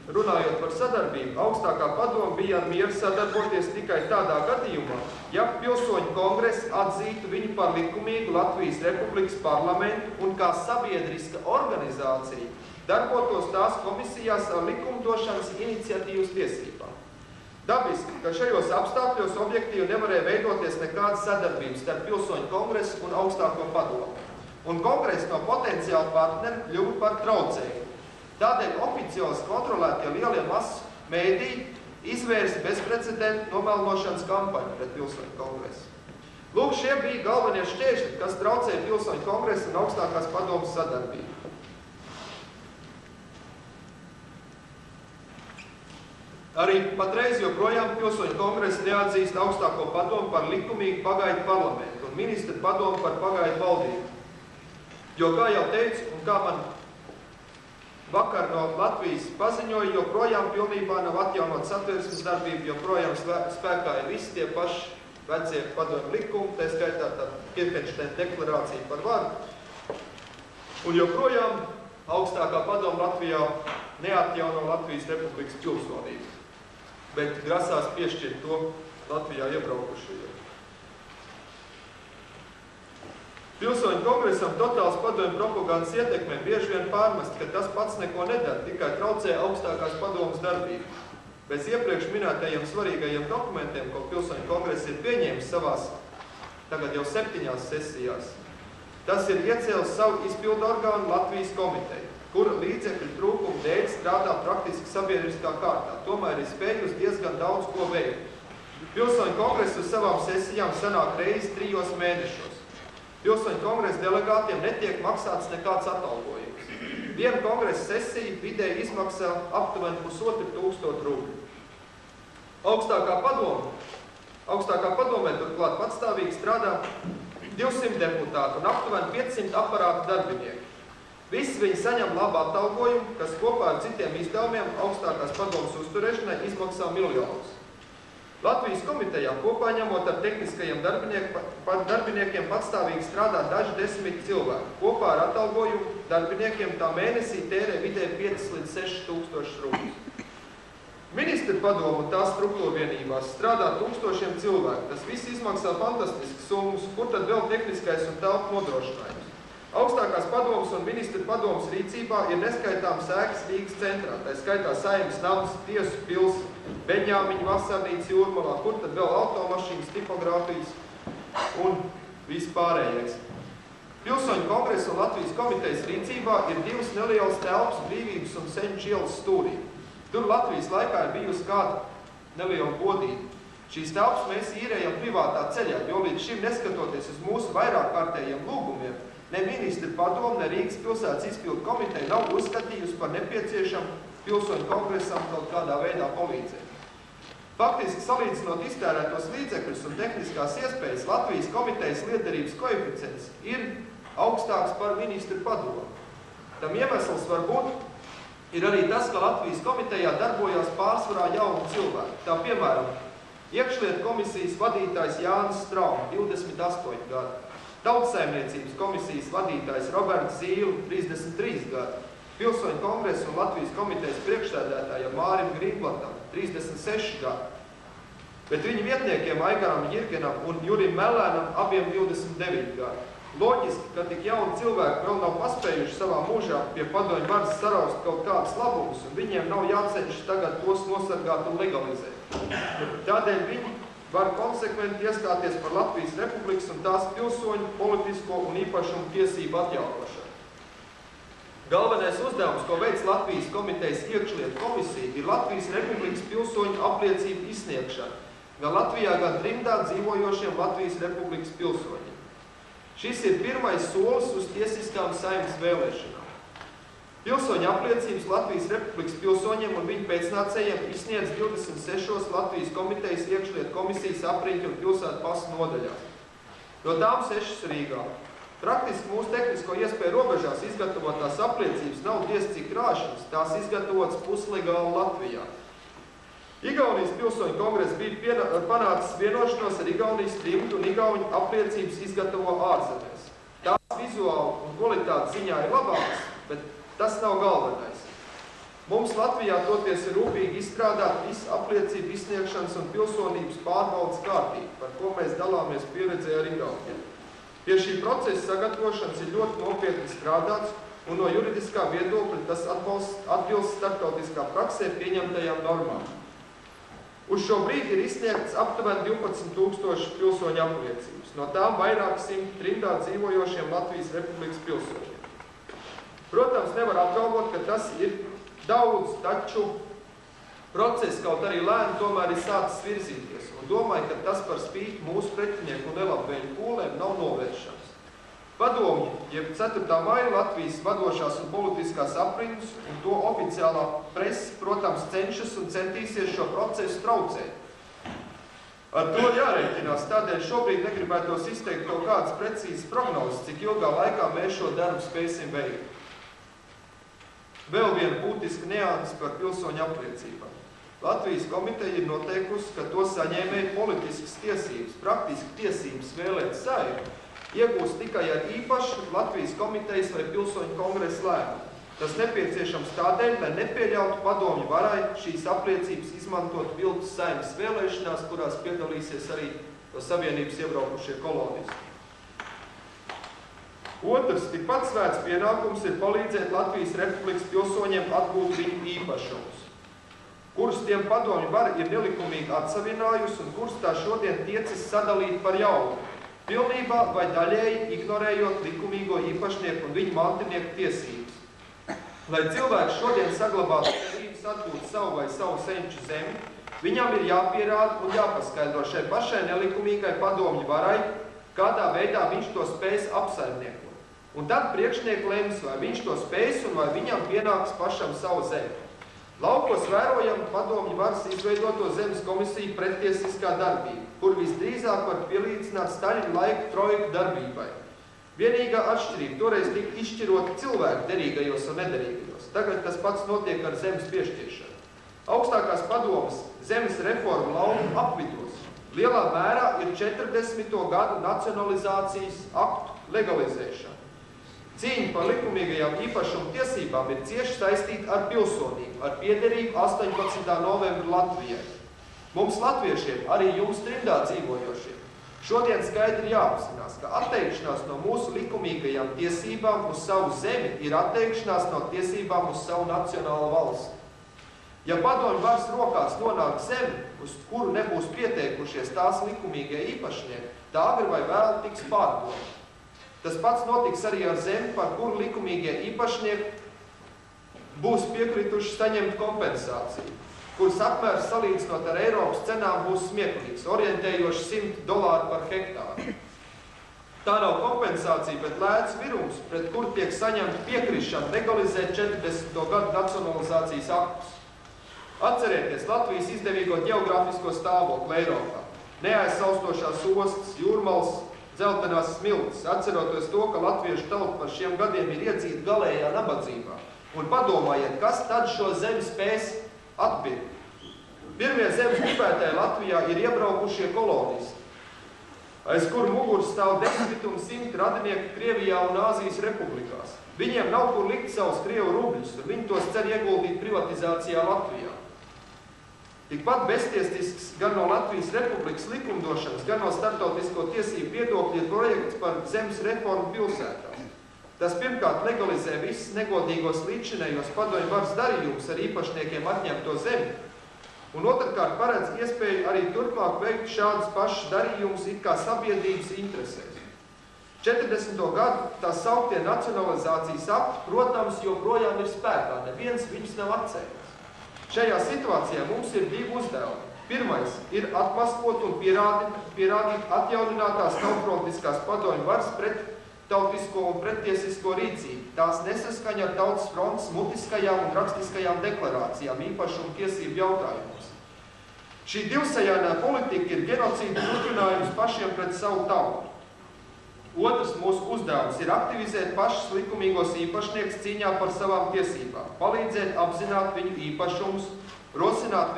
runājot par sadarbību, augstākā padome bija ar mieru sadarboties tikai tādā gadījumā, ja pilsoņu kongress atzītu viņu par likumīgu Latvijas Republikas parlamentu un kā sabiedriska organizācija darbotos tās komisijās ar likumdošanas iniciatīvas tiesībām. Dabiski, ka šajos apstākļos objektīvi nevarēja veidoties nekādas sadarbības starp pilsoņu kongresu un augstāko padomu, un kongress no potenciāla partneri kļuva par traucējumu. Tādēļ oficiāls kontrolētie lielie masu mēdī izvērsa bezprecedenta nomelnošanas kampaņu pret pilsoņu kongresu. Lūk, šie bija galvenie šķēršļi, kas traucēja pilsoņu kongresu un augstākās padomas sadarbību. Arī patreiz joprojām pilsoņu kongresa neatzīst augstāko padomu par likumīgu pagaidu parlamentu un ministru padomu par pagaidu valdību. Jo, kā jau teicu, un kā man vakar no Latvijas paziņoja, joprojām pilnībā nav atjaunot satversmes darbību, joprojām spēkā ir visi tie paši vecie padomu likumi, tā skaitā tā Kirkenšteina deklarācija par varu. Un joprojām augstākā padoma Latvijā neatjauno Latvijas Republikas pilsonību, bet grasās piešķirt to Latvijā iebraukušajiem. Pilsoņu kongresam totāls padomju propagandas ietekmē bieži vien pārmest, ka tas pats neko nedara, tikai traucē augstākās padomas darbību. Bez iepriekš minētajiem svarīgajiem dokumentiem, ko pilsoņu kongress ir pieņēmis savās tagad jau 7 sesijās, tas ir iecēlis savu izpildu orgānu Latvijas komiteju, kura līdzekļu trūkumu dēļ strādā praktiski sabiedriskā kārtā, tomēr ir spējusi diezgan daudz ko veikt. Pilsoņu kongress uz savām sesijām sanāk reizi 3 mēnešos. Pilsoņu kongresa delegātiem netiek maksāts nekāds atalgojums. Viena kongresa sesija vidēji izmaksā aptuveni 1500 rubļu. Augstākā padomē turklāt patstāvīgi strādā 200 deputāti un aptuveni 500 aparātu darbinieki. Visi viņi saņem labu atalgojumu, kas kopā ar citiem izdevumiem augstākās padomas uzturēšanai izmaksā miljonus. Latvijas komitejā kopā ņemot ar tehniskajiem darbiniekiem patstāvīgi strādā daži 10 cilvēki. Kopā ar atalgojumu darbiniekiem tā mēnesī tērē vidēji 5 līdz 6 tūkstoši rubļus. Ministru padomu un tās struktūra vienībās strādā tūkstošiem cilvēku. Tas viss izmaksā fantastiskas summas, kur tad vēl tehniskais un telpu nodrošinājums. Augstākās padomas un ministru padomas rīcībā ir neskaitāms ēkas Rīgas centrā, tā skaitā Saeimas nams, Tiesu pils, Beņāmiņu vasarnīca Jūrmalā, kur tad vēl automašīnas, tipogrāfijas un vispārējais. Pilsoņu kongresa un Latvijas komitejas rīcībā ir 2 nelielas telpas Brīvības un Senču ielas stūrī. Tur Latvijas laikā ir bijusi kāda neliela bodība. Šīs telpas mēs īrējam privātā ceļā, jo līdz šim neskatoties uz mūsu vairāk kārtējiem lūgumiem, ne ministru padomu, ne Rīgas pilsētas izpildu komiteja nav uzskatījusi par nepieciešamu pilsoņu kongresam kaut kādā veidā palīdzēt. Faktiski, salīdzinot iztērētos līdzekļus un tehniskās iespējas, Latvijas komitejas lietderības koeficients ir augstāks par ministru padomu. Tam iemesls varbūt ir arī tas, ka Latvijas komitejā darbojās pārsvarā jauni cilvēki. Tā piemēram, iekšlietu komisijas vadītājs Jānis Strauma, 28 gadi. Tautsaimniecības komisijas vadītājs Roberts Zīle, 33 gadi. Pilsoņu kongresa un Latvijas komitejas priekšsēdētājam Mārim Grīnblatam, 36 gadi. Bet viņu vietniekiem Aigaram Jirgenam un Jurim Melēnam abiem 29 gadi. Loģiski, ka tik jauni cilvēki vēl nav paspējuši savā mūžā pie padomju varas saraust kaut kādas labumus, un viņiem nav jācenšas tagad tos nosargāt un legalizēt. Tādēļ viņi var konsekventi iestāties par Latvijas Republikas un tās pilsoņu, politisko un īpašumu tiesību atjaunošanu. Galvenais uzdevums, ko veic Latvijas komitejas iekšlietu komisija, ir Latvijas Republikas pilsoņu apliecību izsniegšana gan Latvijā, gan trimdā dzīvojošiem Latvijas Republikas pilsoņiem. Šis ir pirmais solis uz tiesiskām Saeimas vēlēšanām. Pilsoņu apliecības Latvijas Republikas pilsoņiem un viņu pēcnācējiem izsniedz 26 Latvijas komitejas iekšlietu komisijas apriņķu un pilsētu pasu nodaļās. No tām 6 Rīgā. Praktiski mūsu tehnisko iespēju robežās izgatavotās apliecības nav diez cik krāšanas, tās izgatavotas puslegāli Latvijā. Igaunijas pilsoņu kongress bija panācis vienošanos ar Igaunijas trimdu un Igauņu apliecības izgatavo ārzemēs. Tās vizuāli un kvalitātes ziņā ir labākas, bet tas nav galvenais. Mums Latvijā toties ir rūpīgi izstrādāt visu apliecību izsniegšanas un pilsonības pārbaudas kārtību, par ko mēs dalāmies pieredzē ar Igauniem. Pie šī procesa sagatavošanas ir ļoti nopietni strādāts, un no juridiskā viedokļa tas atbilst starptautiskā praksē pieņemtajām normām. Uz šo brīdi ir izsniegts aptuveni 12,000 pilsoņu apliecības, no tām vairāk simt trimdā dzīvojošiem Latvijas Republikas pilsoņiem. Protams, nevar apgalvot, ka tas ir daudz, taču process kaut arī lēni tomēr ir sācis virzīties, un domāju, ka tas par spīti mūsu pretinieku un nelabvēļu pūlēm nav novēršams. Padomji, jeb 4. maija Latvijas vadošās un politiskās aprindas un to oficiālā presa, protams, cenšas un centīsies šo procesu traucēt. Ar to jārēķinās, tādēļ šobrīd negribētos izteikt kaut kādas precīzas prognozes, cik ilgā laikā mēs šo darbu spēsim veikt. Vēl viena būtiska nianse par pilsoņu apliecībām. Latvijas komiteja ir noteikusi, ka to saņēmēji politiskas tiesības, praktiski tiesības vēlēt Saeimu, iegūst tikai ar īpašu Latvijas komitejas vai pilsoņu kongresa lēmumu. Tas nepieciešams tādēļ, lai nepieļautu padomju varai šīs apliecības izmantot viltus Saeimas vēlēšanās, kurās piedalīsies arī no Savienības iebraukušie kolonisti. Otrs, tikpat svēts pienākums ir palīdzēt Latvijas Republikas pilsoņiem atgūt viņu īpašumus, kurus tiem padomju vara ir nelikumīgi atsavinājusi un kurus tā šodien tiecas sadalīt par jaunu, pilnībā vai daļēji ignorējot likumīgo īpašnieku un viņu mantinieku tiesības. Lai cilvēks šodien saglabātu tiesības atgūt savu vai savu senču zemi, viņam ir jāpierāda un jāpaskaidro šai pašai nelikumīgai padomju varai, kādā veidā viņš to spēs apsaimniekot. Un tad priekšnieki lems, vai viņš to spēs un vai viņam pienāks pašam savu zemi. Laukos vērojam padomju varas izveidoto zemes komisiju prettiesiskā darbība, kur visdrīzāk var pielīdzināt Staļina laika trojku darbībai. Vienīgā atšķirība toreiz tika izšķirota cilvēku derīgajos un nederīgajos. Tagad tas pats notiek ar zemes piešķiršanu. Augstākās padomas zemes reformu lauku apvidos lielā mērā ir 40. gadu nacionalizācijas aktu legalizēšana. Cīņa par likumīgajām īpašumu tiesībām ir cieši saistīta ar pilsonību, ar piederību 18. novembra Latvijai. Mums latviešiem, arī jums trimdā dzīvojošiem, šodien skaidri jāapzinās, ka atteikšanās no mūsu likumīgajām tiesībām uz savu zemi ir atteikšanās no tiesībām uz savu nacionālu valsti. Ja padomju varas rokās nonāk zemi, uz kuru nebūs pieteikušies tās likumīgie īpašnieki, tā agri vai vēl tiks pārdota. Tas pats notiks arī ar zemi, par kuru likumīgie īpašnieki būs piekrituši saņemt kompensāciju, kuras apmērs salīdzinot ar Eiropas cenām būs smieklīgs, orientējoši $100 par hektāru. Tā nav kompensācija, bet lēts virums, pret kuru tiek saņemta piekrišana legalizēt 40. gadu nacionalizācijas aktus. Atcerieties Latvijas izdevīgo ģeogrāfisko stāvokli Eiropā, neaizsaustošās ostas, jūrmalas, dzeltenās smiltis, atceroties to, ka latviešu tauta par šiem gadiem ir iedzīta galējā nabadzībā. Un padomājiet, kas tad šo zemi spēs atpirkt. Pirmie zemes gribētāji Latvijā ir iebraukušie kolonisti, aiz kuru muguras stāv 10 un 100 radinieku Krievijā un Āzijas republikās. Viņiem nav kur likt savus krievu rubļus, un viņi tos cer ieguldīt privatizācijā Latvijā. Tikpat beztiestisks gan no Latvijas Republikas likumdošanas, gan no starptautisko tiesību viedokļa ir projekts par zemes reformu pilsētās. Tas pirmkārt legalizē visus negodīgos līdzinējos padomju varas darījumus ar īpašniekiem atņemto zemi, un otrkārt paredz iespēju arī turpmāk veikt šādus pašus darījumus it kā sabiedrības interesēs. 40. gadu tā sauktie nacionalizācijas akti, protams, joprojām ir spēkā, neviens viņus nav atcēlis. Šajā situācijā mums ir divi uzdevumi. Pirmais ir atmaskot un pierādīt atjauninātās tautfrontiskās padomju varas tautisko un prettiesisko rīcību. Tās nesaskaņa ar Tautas frontes mutiskajām un rakstiskajām deklarācijām īpašumu tiesību jautājumos. Šī divsajānā politika ir genocīda turpinājums pašiem pret savu tautu. Otrs mūsu uzdevums ir aktivizēt pašus likumīgos īpašniekus cīņā par savām tiesībām, palīdzēt apzināt viņu īpašumus, rosināt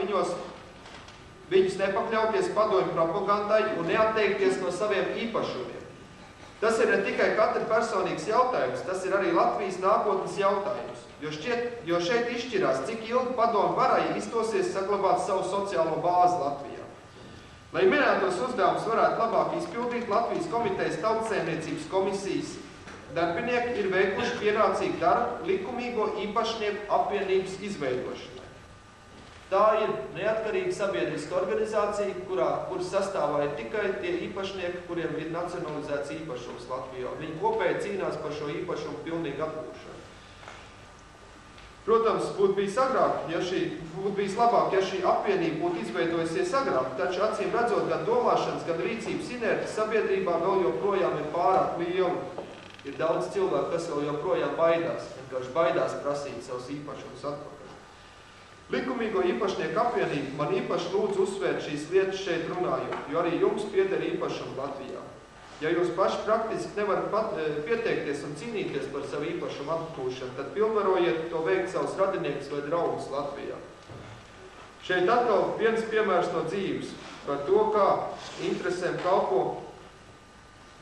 viņus nepakļauties padomju propagandai un neatteikties no saviem īpašumiem. Tas ir ne tikai katra personīgs jautājums, tas ir arī Latvijas nākotnes jautājums, jo šeit izšķirās, cik ilgi padomu varai izdosies saglabāt savu sociālo bāzi Latvijā. Lai minētos uzdevumus varētu labāk izpildīt, Latvijas komitejas Tautsaimniecības komisijas darbinieki ir veikuši pienācīgu darbu likumīgo īpašnieku apvienības izveidošanai. Tā ir neatkarīga sabiedriska organizācija, kuras sastāvā ir tikai tie īpašnieki, kuriem ir nacionalizēts īpašums Latvijā. Viņi kopēji cīnās par šo īpašumu pilnīgi atgūšanu. Protams, būtu bijis labāk, ja šī apvienība būtu izveidojusies agrāk, taču acīm redzot gan domāšanas, gan rīcības inerti sabiedrībā vēl joprojām ir pārāk liela. Ir daudz cilvēku, kas vēl joprojām vienkārši baidās prasīt savus īpašumus atpakaļ. Likumīgo īpašnieku apvienību man īpaši lūdzu uzsvērt šīs lietas šeit runājot, jo arī jums pieder īpašumu Latvijā. Ja jūs paši praktiski nevarat pieteikties un cīnīties par savu īpašumu atgūšanu, tad pilnvarojiet to veikt savus radiniekus vai draugus Latvijā. Šeit atkal viens piemērs no dzīves par to, kā interesēm kalpo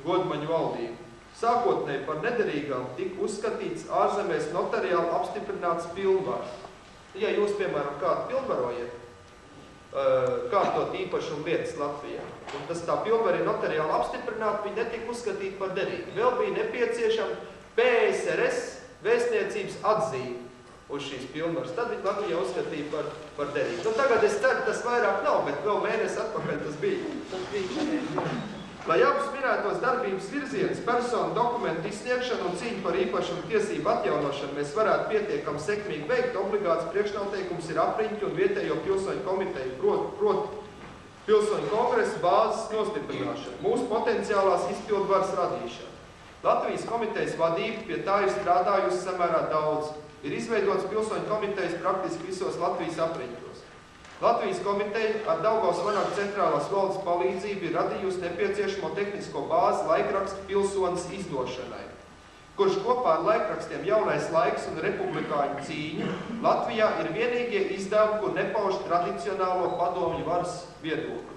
godmaņu valdību. Sākotnēji par nederīgām tika uzskatīts ārzemēs notariāli apstiprināts pilnvars. Ja jūs, piemēram, kādu pilnvarojiet, kārtot īpašumu lietas Latvijā, un tas tā pilnvar ir notariāli apstiprināta, viņi netika uzskatīti par derīgi. Vēl bija nepieciešama PSRS vēstniecības atzīme uz šīs pilnvaras. Tad viņi Latvijā uzskatīja par derīgi. Nu, tagad es ceru, tas vairāk nav, bet vēl mēnesi atpakaļ tas bija. Lai abus minētos darbības virzienus, personu dokumentu izsniegšanu un cīņu par īpašumu tiesību atjaunošanu mēs varētu pietiekami sekmīgi veikt, obligāts priekšnoteikums ir apriņķu un vietējo pilsoņu komiteju, proti pilsoņu kongresa bāzes nostiprināšana, mūsu potenciālās izpildvaras radīšana. Latvijas komitejas vadība pie tā ir strādājusi samērā daudz. Ir izveidots pilsoņu komitejas praktiski visos Latvijas apriņķos. Latvijas komiteja ar Daugavas Vanagu centrālās valdes palīdzību ir radījusi nepieciešamo tehnisko bāzi laikrakstu Pilsonis izdošanai, kurš kopā ar laikrakstiem Jaunais laiks un Republikāņu cīņa Latvijā ir vienīgie izdevumi, kur nepauž tradicionālo padomju varas viedokli.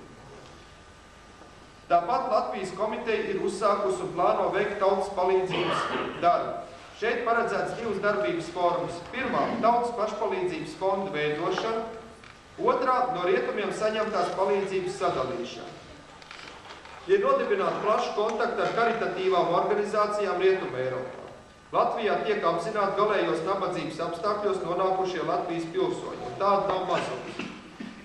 Tāpat Latvijas komiteja ir uzsākusi un plāno veikt tautas palīdzības darbu. Šeit paredzēts divas darbības formas. Pirmā – tautas pašpalīdzības fonda veidošana, otrā – no rietumiem saņemtās palīdzības sadalīšana. Ir nodibināti plaši kontakti ar karitatīvām organizācijām Rietuma Eiropā. Latvijā tiek apzināti galējos nabadzības apstākļos nonākušie Latvijas pilsoņi, un tāda nav mazums.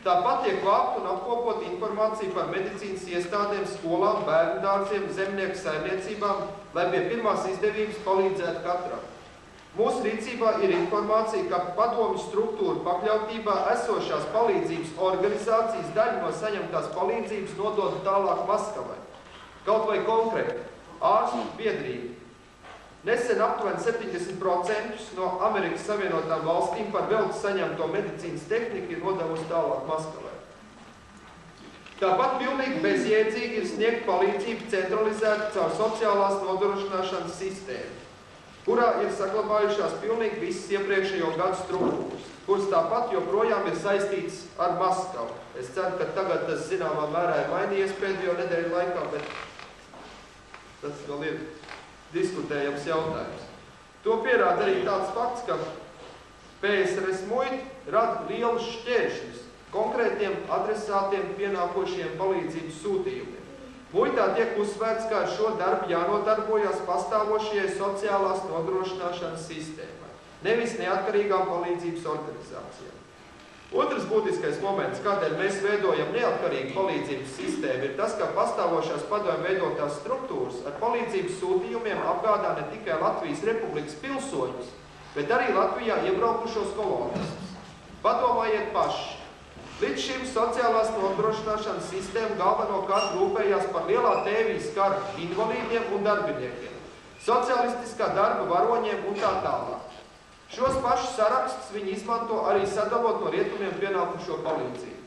Tāpat tiek vākt un apkopot informāciju par medicīnas iestādēm, skolām, bērndārziem, zemnieku saimniecībām, lai pie pirmās izdevības palīdzētu katram. Mūsu rīcībā ir informācija, ka padomju struktūra pakļautībā esošās palīdzības organizācijas daļu no saņemtās palīdzības nodod tālāk Maskavai. Kaut vai konkrēti, ārstu biedrība. Nesen aptuveni 70% no Amerikas Savienotām valstīm par velti saņemto medicīnas tehniku ir nodevusi tālāk Maskavai. Tāpat pilnīgi bezjēdzīgi ir sniegt palīdzību centralizēt caur sociālās nodrošināšanas sistēmu, kurā ir saglabājušās pilnīgi visas iepriekšējo gadu struktūras, kuras tāpat joprojām ir saistītas ar Maskavu. Es ceru, ka tagad tas zināmā mērā ir mainījies pēdējo nedēļu laikā, bet tas vēl ir diskutējams jautājums. To pierāda arī tāds fakts, ka PSRS muita rada lielus šķēršļus konkrētiem adresātiem pienākošiem palīdzības sūtījumiem. Muitā tiek uzsvērts, ka ar šo darbu jānodarbojas pastāvošajai sociālās nodrošināšanas sistēmai, nevis neatkarīgām palīdzības organizācijām. Otrs būtiskais moments, kādēļ mēs veidojam neatkarīgu palīdzības sistēmu, ir tas, ka pastāvošās padomju veidotās struktūras ar palīdzības sūtījumiem apgādā ne tikai Latvijas Republikas pilsoņus, bet arī Latvijā iebraukušos kolonistus. Padomājiet paši! Līdz šim sociālās nodrošināšanas sistēma galvenokārt rūpējās par lielā tēvijas kara invalīdiem un darbiniekiem, socialistiskā darba varoņiem un tā tālāk. Šos pašus sarakstus viņi izmanto arī sadalot no rietumiem pienākušo palīdzību.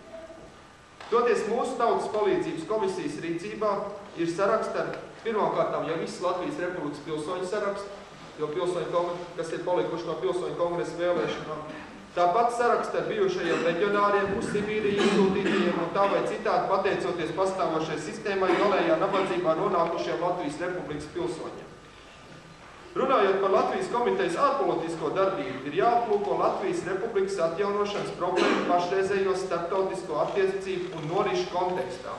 Toties mūsu tautas palīdzības komisijas rīcībā ir saraksti ar pirmkārtām jau visas Latvijas Republikas pilsoņu saraksti, jo pilsoņu, kas ir palikuši no pilsoņu kongresa vēlēšanām. Tāpat saraksts ar bijušajiem leģionāriem, uz Sibīriju izsūtītajiem un tā vai citādi pateicoties pastāvošai sistēmai galējā nabadzībā nonākušiem Latvijas Republikas pilsoņiem. Runājot par Latvijas komitejas ārpolitisko darbību, ir jāaplūko Latvijas Republikas atjaunošanas problēmu pašreizējos starptautisko attiecību un norišu kontekstā.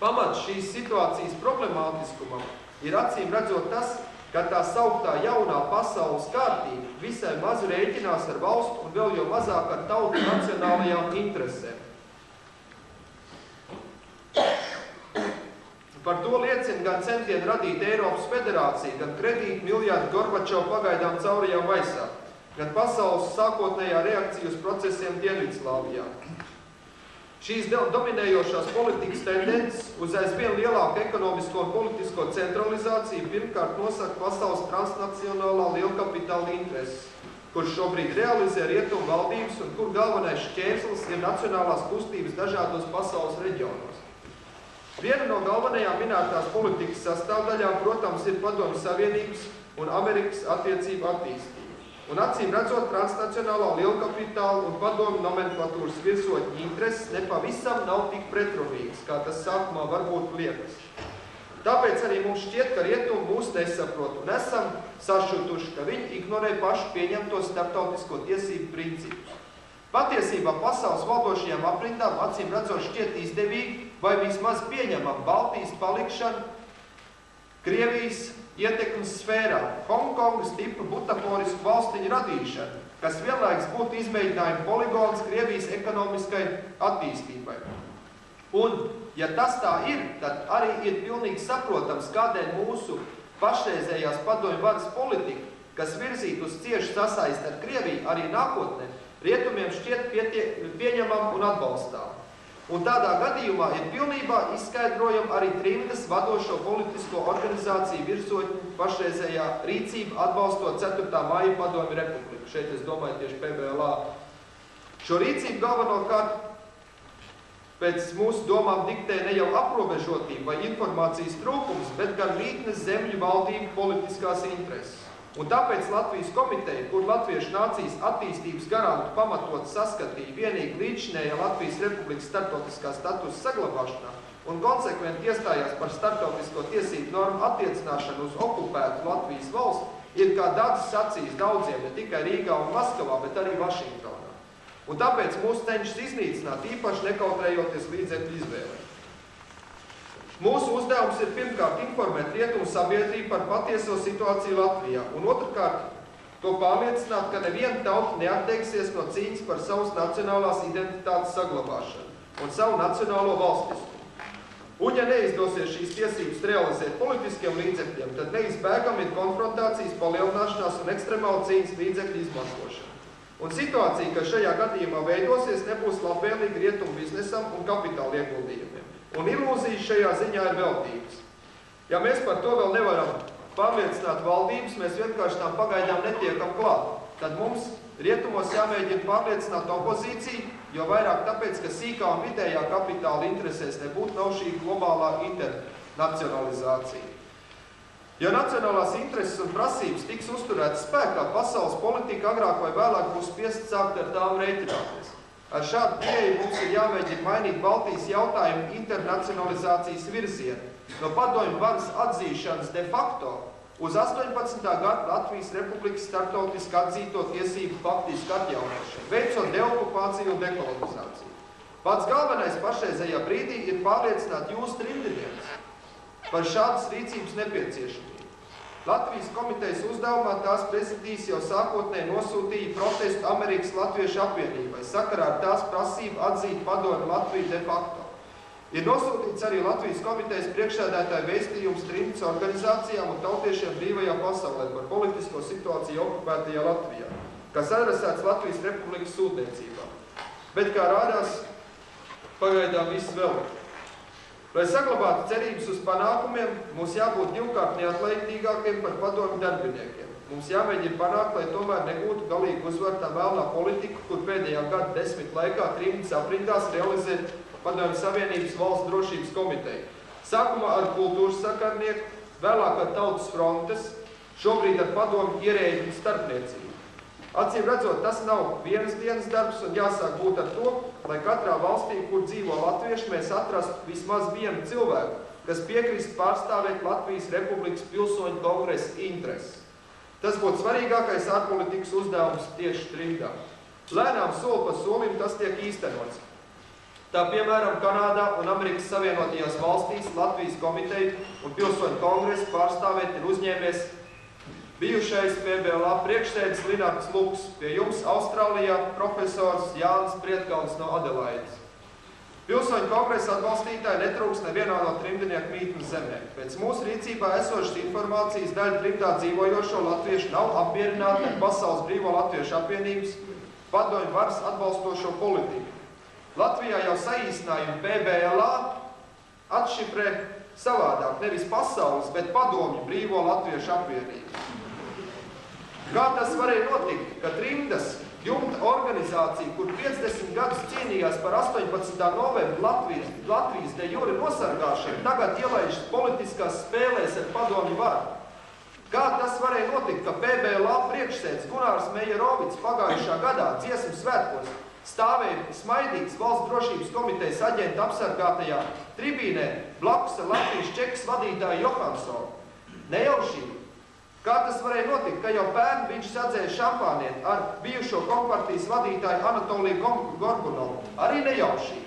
Pamats šīs situācijas problemātiskumam ir acīm redzot tas, ka tā sauktā jaunā pasaules kārtība visai maz rēķinās ar valstu un vēl jau mazāk ar tautu nacionālajām interesēm. Par to liecina gan centieni radīt Eiropas federāciju, gan kredīt miljardu Gorbačovu pagaidām caurajām vaisā, gan pasaules sākotnējā reakcija uz procesiem Dienvidslāvijā. Šīs dominējošās politikas tendences uz aizvien lielāku ekonomisko un politisko centralizāciju pirmkārt nosaka pasaules transnacionālā lielkapitāla intereses, kurš šobrīd realizē rietumu valdības un kur galvenais šķērslis ir nacionālās kustības dažādos pasaules reģionos. Viena no galvenajām minētās politikas sastāvdaļām, protams, ir Padomju Savienības un Amerikas attiecību attīstība. Un acīm redzot, transnacionālā lielkapitāla un padomju nomenklatūras virsotņu intereses nepavisam nav tik pretrunīgas, kā tas sākumā varbūt liekas. Tāpēc arī mums šķiet, ka rietumi mūs nesaprot un esam sašutuši, ka viņi ignorē pašu pieņemtos starptautisko tiesību principus. Patiesībā pasaules valdošajām aprindām acīm redzot šķiet izdevīgi vai vismaz pieņemam Baltijas palikšanu Krievijas ietekmes sfērā, Hongkongas tipa butaforisku valstiņu radīšana, kas vienlaiks būtu izmēģinājuma poligons Krievijas ekonomiskai attīstībai. Un, ja tas tā ir, tad arī ir pilnīgi saprotams, kādēļ mūsu pašreizējās padomju varas politika, kas virzīt uz ciešu sasaist ar Krieviju arī nākotnē, rietumiem šķiet pieņemam un atbalstām. Un tādā gadījumā ir pilnībā izskaidrojama arī trimdas vadošo politisko organizāciju virsotņu pašreizējā rīcība atbalstot 4. māja padomju republiku. Šeit es domāju tieši PBLA. Šo rīcību galvenokārt pēc mūsu domām diktē ne jau aprobežotība vai informācijas trūkums, bet gan mītnes zemļu valdību politiskās intereses. Un tāpēc Latvijas komiteja, kur latviešu nācijas attīstības garantu pamatot saskatīja vienīgi līdzinējā Latvijas Republikas starptautiskā statusa saglabāšanā un konsekventi iestājās par starptautisko tiesību normu attiecināšanu uz okupētu Latvijas valsti, ir kā Dācis sacījis daudziem, ne tikai Rīgā un Maskavā, bet arī Vašingtonā. Un tāpēc mūs cenšas iznīcināt, īpaši nekautrējoties līdzekļu izvēlē. Mūsu uzdevums ir pirmkārt informēt rietumu sabiedrību par patieso situāciju Latvijā, un otrkārt to pārliecināt, ka neviena tauta neatteiksies no cīņas par savas nacionālās identitātes saglabāšanu un savu nacionālo valstiskumu. Un ja neizdosies šīs tiesības realizēt politiskiem līdzekļiem, tad neizbēgam ir konfrontācijas palielināšanās un ekstremāla cīņas līdzekļu izmantošana. Un situācija, kas šajā gadījumā veidosies, nebūs labvēlīga rietumu biznesam un kapitāla ieguldījumiem. Un ilūzijas šajā ziņā ir veltības. Ja mēs par to vēl nevaram pārliecināt valdības, mēs vienkārši tām pagaidām netiekam klāt. Tad mums rietumos jāmēģina pārliecināt opozīciju, jo vairāk tāpēc, ka sīkā un vidējā kapitāla interesēs nebūtu nav šī globālā internacionalizācija. Ja nacionālās intereses un prasības tiks uzturētas spēkā, pasaules politika agrāk vai vēlāk būs spiest sākt ar tām rēķināties. Ar šādu pieeju mums ir jāmēģina mainīt Baltijas jautājumu internacionalizācijas virzienu no padomju varas atzīšanas de facto uz 18. gada Latvijas Republikas starptautiski atzīto tiesību faktisku atjaunošanu, veicot deokupāciju un dekolonizāciju. Pats galvenais pašreizējā brīdī ir pārliecināt jūs trimdinieks par šādas rīcības nepieciešamību. Latvijas komitejas uzdevumā tās prezidijas jau sākotnēji nosūtīja protestu Amerikas Latviešu apvienībai, sakarā ar tās prasību atzīt padomju Latviju de facto. Ir nosūtīts arī Latvijas komitejas priekšsēdētāja vēstījums trimdas organizācijām un tautiešiem brīvajā pasaulē par politisko situāciju okupētajā Latvijā, kas adresēts Latvijas Republikas sūtniecībā. Bet, kā rādās, pagaidām viss vēl. Lai saglabātu cerības uz panākumiem, mums jābūt divkārt neatlaidīgākiem par padomju darbiniekiem. Mums jāmēģina panākt, lai tomēr negūtu galīgi uzvaru tā vēlnā politika, kur pēdējā gada 10 laikā trimdas aprindās realizē Padomju Savienības valsts drošības komiteja. Sākumā ar kultūras sakarnieku, vēlāk ar tautas frontes, šobrīd ar padomju ierēģu starpniecību. Acīm redzot, tas nav vienas dienas darbs un jāsāk būt ar to, lai katrā valstī, kur dzīvo latvieši, mēs atrastu vismaz vienu cilvēku, kas piekrist pārstāvēt Latvijas Republikas pilsoņu kongresa intereses. Tas būtu svarīgākais ārpolitikas uzdevums tieši trimdā. Lēnām soli pa solim tas tiek īstenots. Tā piemēram Kanādā un Amerikas Savienotajās valstīs Latvijas komiteju un pilsoņu kongresa pārstāvēt ir uzņēmies bijušais PBLA priekšsēdis Linards Luks, pie jums Austrālijā profesors Jānis Prietkalns no Adelaides. Pilsoņu kongresa atbalstītāji netrūks nevienā no trimdnieku mītnes zemē. Pēc mūsu rīcībā esošas informācijas daļa trimdā dzīvojošo latviešu nav apmierināti ar Pasaules Brīvo Latviešu apvienības padomju varas atbalstošo politiku. Latvijā jau saīsinājumu PBLA atšifrē savādāk, nevis Pasaules, bet Padomju Brīvo Latviešu apvienību. Kā tas varēja notikt, ka trimdas jumta organizācija, kur 50 gadus cīnījās par 18. novembra Latvijas de jure nosargāšanu, tagad ielaižas politiskās spēlēs ar padomju varu? Kā tas varēja notikt, ka PBLA priekšsēdis Gunārs Mejerovics pagājušā gadā dziesmu svētkos stāvēja smaidīgs Valsts drošības komitejas aģenta apsargātajā tribīnē blakus ar Latvijas čekas vadītāju Johansonu? Nejaušība. Kā tas varēja notikt, ka jau pērn viņš sadzēja šampānieti ar bijušo kompartijas vadītāju Anatoliju Gorbunovu? Arī nejaušība.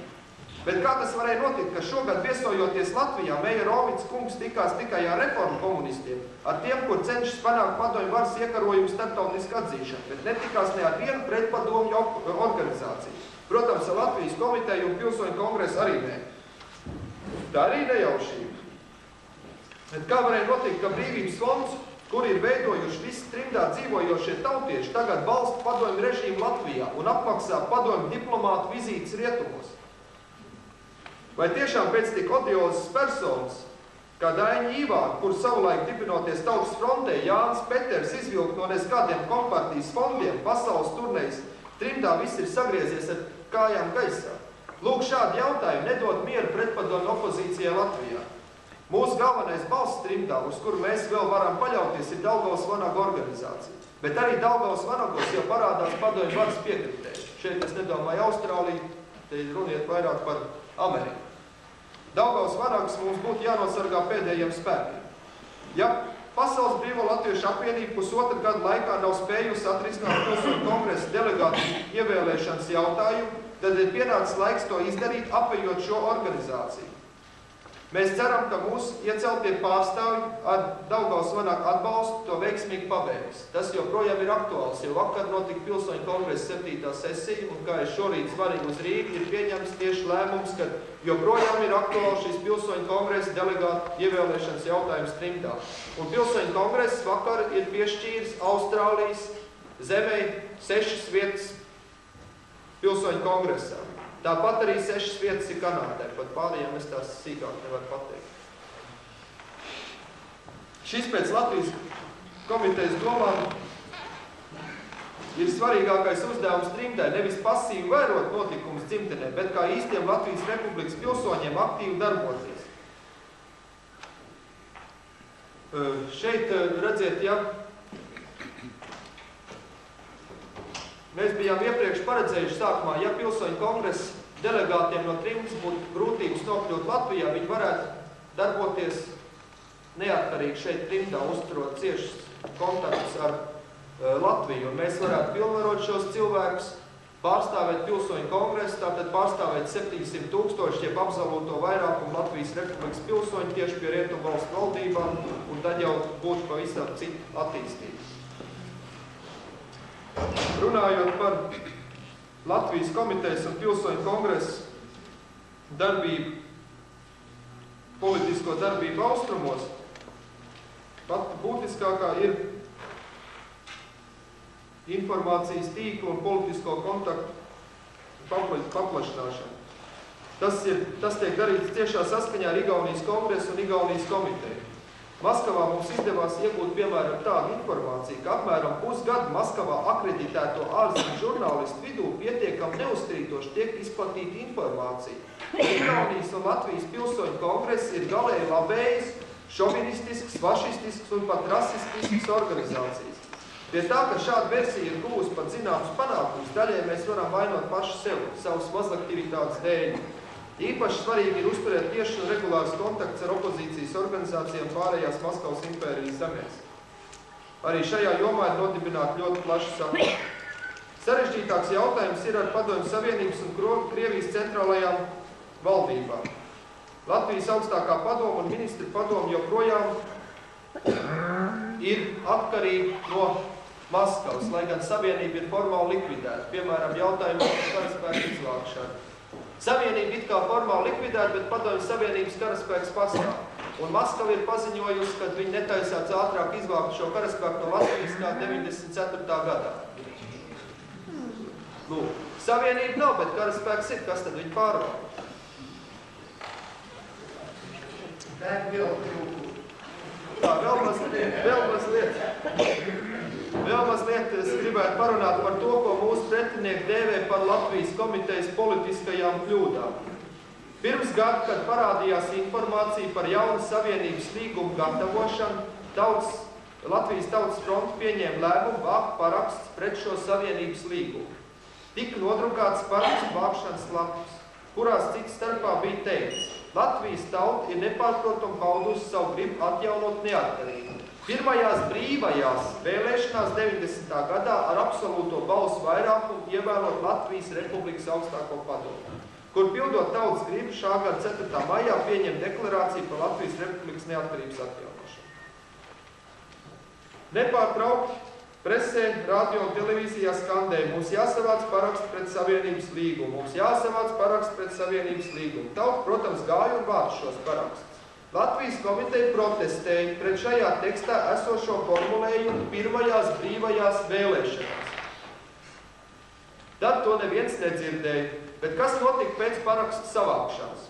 Bet kā tas varēja notikt, ka šogad viesojoties Latvijā Mejerovics kungs tikās tikai ar reformu komunistiem, ar tiem, kur cenšas panākt padomju varas iekarojumu starptautisku atzīšanu, bet netikās ne ar vienu pretpadomju organizāciju. Protams, ar Latvijas komiteju un pilsoņu kongresu arī ne. Tā arī nejaušība. Bet kā varēja notikt, ka Brīvības fonds, kur ir veidojuši visi trimdā dzīvojošie tautieši, tagad balsta padomju režīmu Latvijā un apmaksā padomju diplomātu vizītes rietumos? Vai tiešām pēc tik odiozas personas, kā Daņa Īvāna, kur savulaik dibinoties Tautas frontē, Jānis Peters izvilkt no nez kādiem kompartijas fondiem, pasaules turnejas, trimdā viss ir sagriezies ar kājām gaisā? Lūk, šādi jautājumi nedod mieru pretpadomju opozīcijai Latvijā. Mūsu galvenais balss trimdā, uz kuru mēs vēl varam paļauties, ir Daugavas Vanagu organizācija. Bet arī Daugavas Vanagos jau parādās padomju varas piekritēji. Šeit es nedomāju Austrāliju, te runiet vairāk par Ameriku. Daugavas Vanagas mums būtu jānosargā pēdējiem spēkiem. Ja Pasaules Brīvo Latviešu apvienība pusotra gada laikā nav spējusi atrisināt pilsoņu kongresa delegātu ievēlēšanas jautājumu, tad ir pienācis laiks to izdarīt, apējot šo organizāciju. Mēs ceram, ka mūsu ieceltie pārstāvji ar Daugavas Vanagu atbalstu to veiksmīgi pabeigs. Tas joprojām ir aktuāls, jo vakar notika pilsoņu kongresa 7. sesija, un kā es šorīt zvanīju uz Rīgu, ir pieņemts tieši lēmums, ka joprojām ir aktuāls šīs pilsoņu kongresa delegātu ievēlēšanas jautājums trimdā. Un pilsoņu kongress vakar ir piešķīris Austrālijas zemei 6 vietas pilsoņu kongresā. Tāpat arī 6 vietas ir Kanādai, pat pārējiem es tās sīkāk nevaru pateikt. Šis pēc Latvijas komitejas domām ir svarīgākais uzdevums trimdai, nevis pasīvi vērot notikumus dzimtenē, bet kā īstiem Latvijas Republikas pilsoņiem aktīvi darboties. Šeit redziet, ja mēs bijām iepriekš paredzējuši sākumā, ja pilsoņu kongresa delegātiem no trimdas būtu grūtības nokļūt Latvijā, viņi varētu darboties neatkarīgi šeit trimdā, uzturot ciešas kontaktus ar Latviju. Un mēs varētu pilnvarot šos cilvēkus, pārstāvēt pilsoņu kongresu, tātad pārstāvēt 700 000, jeb absolūto vairākumu Latvijas Republikas pilsoņu tieši pie rietumu valstu valdībām, un tad jau būtu pavisam cita attīstība. Runājot par Latvijas komitejas un pilsoņu kongresa darbību, politisko darbību austrumos, pat būtiskākā ir informācijas tīklu un politisko kontaktu paplašināšana. Tas tiek darīts tiešā saskaņā ar Igaunijas kongresu un Igaunijas komiteju. Maskavā mums izdevās iegūt, piemēram, tādu informāciju, ka apmēram pusgadu Maskavā akreditēto ārzemju žurnālistu vidū pietiekami neuzkrītoši tiek izplatīta informācija. Igaunijas un Latvijas pilsoņu kongress ir galēji labējas, šovinistisks, fašistisks un pat rasistisks organizācijas. Pie tā, ka šāda versija ir guvusi pat zināmus panākumus, daļai mēs varam vainot paši sev, savas mazaktivitātes dēļ. Īpaši svarīgi ir uzturēt tieši un regulārs kontakts ar opozīcijas organizācijām pārējās Maskavas impērijas zemēs. Arī šajā jomā ir nodibināta ļoti plaša sakra. Sarežģītāks jautājums ir ar Padomju Savienības un Krievijas centrālajām valdībām. Latvijas augstākā padoma un ministri padoma joprojām ir atkarīgi no Maskavas, lai gan savienība ir formāli likvidēta, piemēram, jautājumā par karaspēku izvākšanu. Savienība it kā formāli likvidēta, bet Padomju Savienības karaspēks pastāv. Un Maskava ir paziņojusi, ka viņi netaisāts ātrāk izvākt šo karaspēku no Latvijas kā 94. gadā. Lūk, savienība nav, bet karaspēks ir, kas tad viņi pārvalda? Tā, vēl mazliet es gribētu parunāt par to, ko mūsu pretinieki dēvē par Latvijas komitejas politiskajām kļūdām. Pirms gada, kad parādījās informācija par jaunu savienības līgumu gatavošanu, Latvijas Tautas fronte pieņēma lēmumu vākt paraksts pret šo savienības līgumu. Tika nodrukāts parakstu vākšanas lapas, kurās cits starpā bija teikts: Latvijas tauta ir nepārprotam paudusi savu gribu atjaunot neatkarību. Pirmajās brīvajās vēlēšanās 90. gadā ar absolūto balsu vairākumu ievēlot Latvijas Republikas augstāko padomu, kur pildot tautas gribu šā gada 4. maijā pieņem deklarāciju par Latvijas Republikas neatkarības atjaunošanu. Nepārtraukti presē, radio un televīzijā skandēja: mums jāsavāc paraksts pret Savienības līgumu, mums jāsavāc paraksts pret Savienības līgumu. Tauta, protams, gāja un vāc šos parakstus. Latvijas komiteja protestēja pret šajā tekstā esošo formulējumu pirmajās brīvajās vēlēšanās. Tad to neviens nedzirdēja, bet kas notika pēc parakstu savākšanas?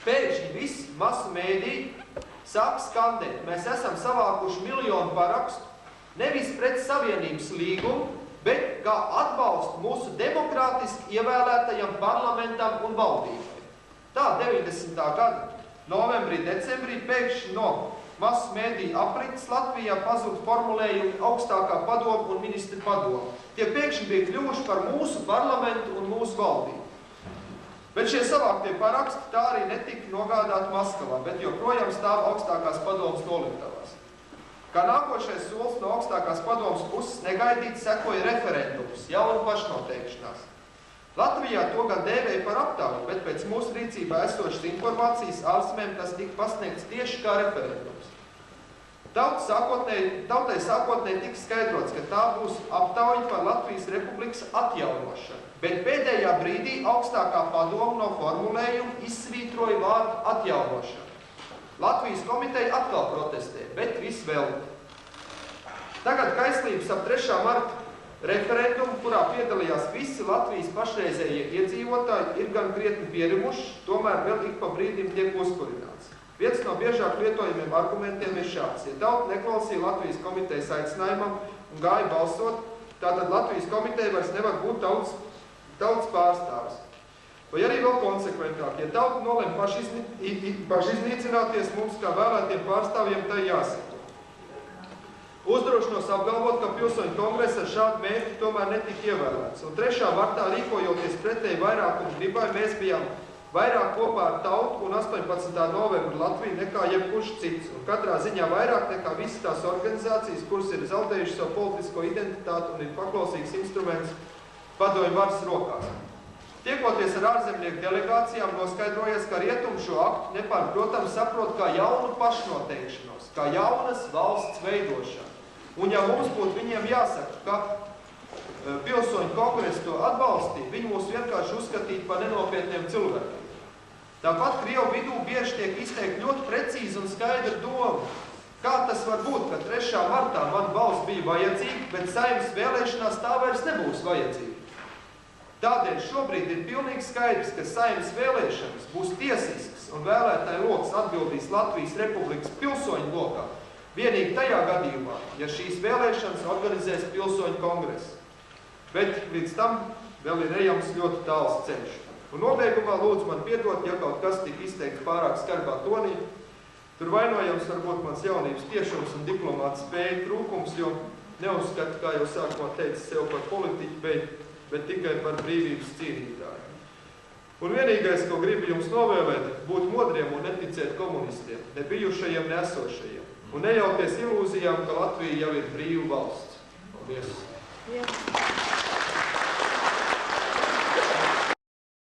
Pēkšņi visi masu mēdī sāk skandēt: mēs esam savākuši 1 miljonu parakstu, nevis pret Savienības līgumu, bet kā atbalstu mūsu demokrātiski ievēlētajam parlamentam un valdībai. Tā 90. gada novembrī, decembrī pēkšņi no masu mēdīju aprites Latvijā pazuda formulējumi augstākā padoma un ministri padoma. Tie pēkšņi bija kļuvuši par mūsu parlamentu un mūsu valdību. Bet šie savāktie paraksti tā arī netika nogādāti Maskavā, bet joprojām stāv augstākās padomas noliktavās. Kā nākošais solis no augstākās padomas puses negaidīt sekoja referendums, jauna pašnoteikšanās. Latvijā to gan dēvēja par aptāvu, bet pēc mūsu rīcībā esošas informācijas ārzemēm tas tika pasniegts tieši kā referendums. Tautai sākotnēji tika skaidrots, ka tā būs aptauja par Latvijas Republikas atjaunošanu, bet pēdējā brīdī augstākā padoma no formulējuma izsvītroja vārdu atjaunošanu. Latvijas komiteja atkal protestē, bet viss vēl. Tagad kaislības ap 3. marta referendumu, kurā piedalījās visi Latvijas pašreizējie iedzīvotāji, ir gan krietni pierimuši, tomēr vēl ik pa brīdim tiek uzkurināts. Viens no biežāk lietojumiem argumentiem ir šāds: ja tauta neklausīja Latvijas komitejas aicinājumam un gāja balsot, tātad Latvijas komiteja vairs nevar būt tautas pārstāvis. Vai arī vēl konsekventāk, ja tauta nolem paši iznīcināties, mums kā vēlētiem pārstāvjiem tai jāseko. Uzdrošinos apgalvot, ka pilsoņu kongress ar šādu mērķi tomēr netika ievēlēts. Un 3. martā rīkojoties pretēji vairākumu gribai, mēs bijām vairāk kopā ar tautu un 18. novembra Latviju nekā jebkurš cits. Un katrā ziņā vairāk nekā visas tās organizācijas, kuras ir zaudējuši savu politisko identitāti un ir paklausīgs instruments padomju varas rokās. Tiekoties ar ārzemnieku delegācijām, noskaidrojies, ka rietumi šo aktu nepārprotami saprot kā jaunu pašnoteikšanos, kā jaunas valsts veidošanu. Un ja mums būtu viņiem jāsaka, ka pilsoņu kongress to atbalstīja, viņi mūs vienkārši uzskatītu par nenopietniem cilvēkiem. Tāpat Krievu vidū bieži tiek izteikti ļoti precīzi un skaidra doma. Kā tas var būt, ka 3. martā man balss bija vajadzīga, bet Saeimas vēlēšanās tā vairs nebūs vajadzīga? Tādēļ šobrīd ir pilnīgi skaidrs, ka Saeimas vēlēšanas būs tiesisks un vēlētāju loks atbildīs Latvijas Republikas pilsoņu lokā vienīgi tajā gadījumā, ja šīs vēlēšanas organizēs pilsoņu kongress. Bet līdz tam vēl ir ejams ļoti tāls ceļš. Un nobeigumā lūdzu man piedot, ja kaut kas tika izteikts pārāk skarbā tonī. Tur vainojams varbūt mans jaunības tiešums un diplomāta spēja trūkums, jo neuzskata, kā jau sākumā teica, sev par politiķu, bet tikai par brīvības cīnītāju. Un vienīgais, ko gribu jums novēlēt, būt modriem un neticēt komunistiem, ne bijušajiem, ne esošajiem, un neļauties ilūzijām, ka Latvija jau ir brīva valsts. Paldies!